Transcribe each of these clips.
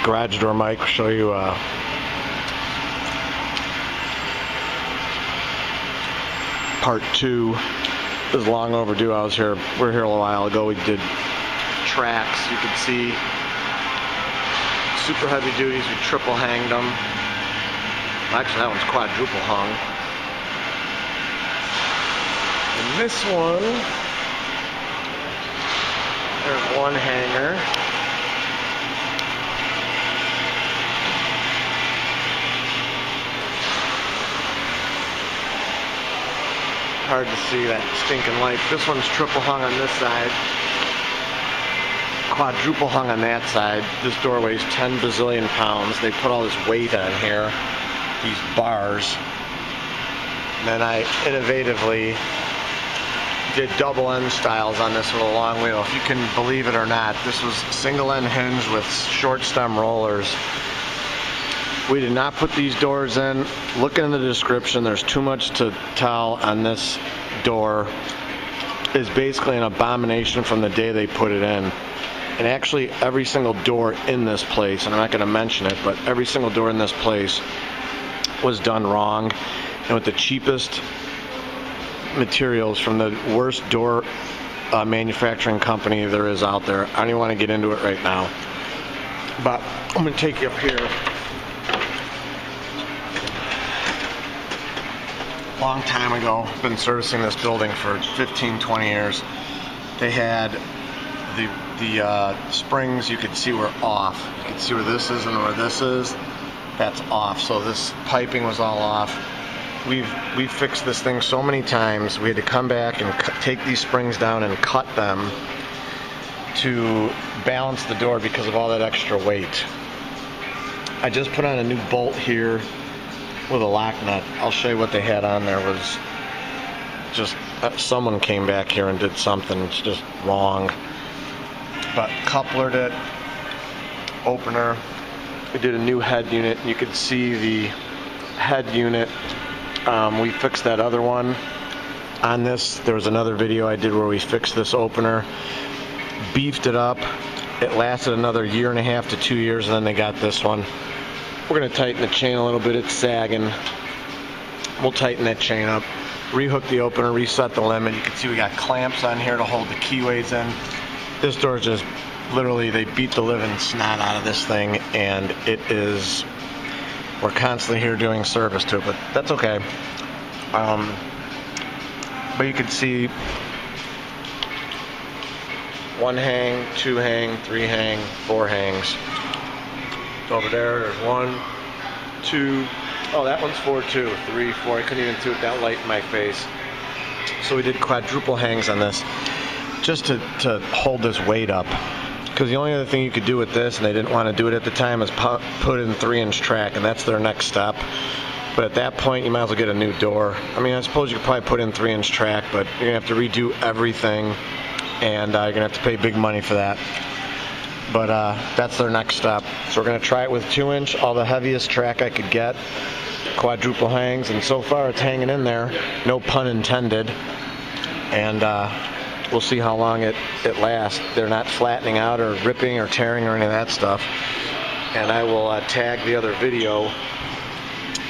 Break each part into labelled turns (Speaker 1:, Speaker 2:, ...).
Speaker 1: garage door mic. Show you part 2. This is long overdue. We were here a while ago. We did tracks. You can see super heavy duties. We triple hanged them. Actually, that one's quadruple hung. And this one, there's one hanger. Hard to see that stinking light. This one's triple hung on this side, quadruple hung on that side. This door weighs 10 bazillion pounds. They put all this weight on here, these bars. And then I innovatively did double end styles on this with a long wheel. If you can believe it or not, this was single end hinge with short stem rollers. We did not put these doors in. Look in the description. There's too much to tell on this door. It's basically an abomination from the day they put it in. And actually every single door in this place, and I'm not going to mention it, but every single door in this place was done wrong and with the cheapest materials from the worst door manufacturing company there is out there. I don't even want to get into it right now. But I'm going to take you up here. Long time ago, been servicing this building for 15-20 years. They had the springs, you could see were off. You can see where this is and where this is. That's off. So this piping was all off. We've fixed this thing so many times. We had to come back and take these springs down and cut them to balance the door because of all that extra weight. I just put on a new bolt here with a lock nut. I'll show you what they had on there. Was just someone came back here and did something. It's just wrong. But couplered it, opener. We did a new head unit. You could see the head unit. We fixed that other one. On this, there was another video I did where we fixed this opener, beefed it up. It lasted another 1.5 to 2 years, and then they got this one. We're going to tighten the chain a little bit. It's sagging. We'll tighten that chain up, rehook the opener, reset the limit. You can see we got clamps on here to hold the keyways in. This door is just literally, they beat the living snot out of this thing, and it is, we're constantly here doing service to it, but that's okay. But you can see 1 hang, 2 hang, 3 hang, 4 hangs. Over there, there's 1, 2, oh, that one's 4 too, 3, 4, I couldn't even see it that light in my face. So we did quadruple hangs on this, just to hold this weight up. Because the only other thing you could do with this, and they didn't want to do it at the time, is put in 3-inch track, and that's their next step. But at that point, you might as well get a new door. I mean, I suppose you could probably put in 3-inch track, but you're going to have to redo everything, and you're going to have to pay big money for that. But that's their next step. So we're going to try it with 2-inch, all the heaviest track I could get, quadruple hangs, and so far it's hanging in there, no pun intended. And we'll see how long it lasts. They're not flattening out or ripping or tearing or any of that stuff. And I will tag the other video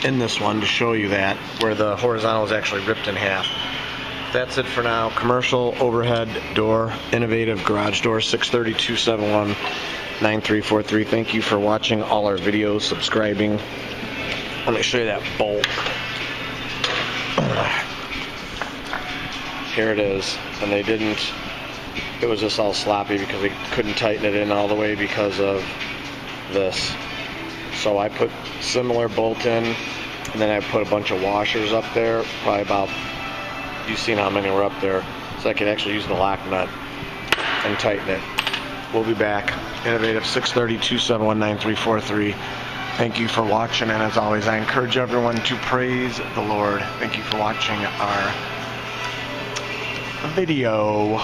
Speaker 1: in this one to show you that, where the horizontal is actually ripped in half. That's it for now. Commercial overhead door, innovative garage door, 630-271-9343. Thank you for watching all our videos, subscribing. Let me show you that bolt. Here it is. And they didn't, it was just all sloppy because we couldn't tighten it in all the way because of this. So I put similar bolt in, and then I put a bunch of washers up there, probably about, you've seen how many were up there, so I could actually use the lock nut and tighten it. We'll be back. Innovative, 630-271-9343. Thank you for watching, and as always, I encourage everyone to praise the Lord. Thank you for watching our video.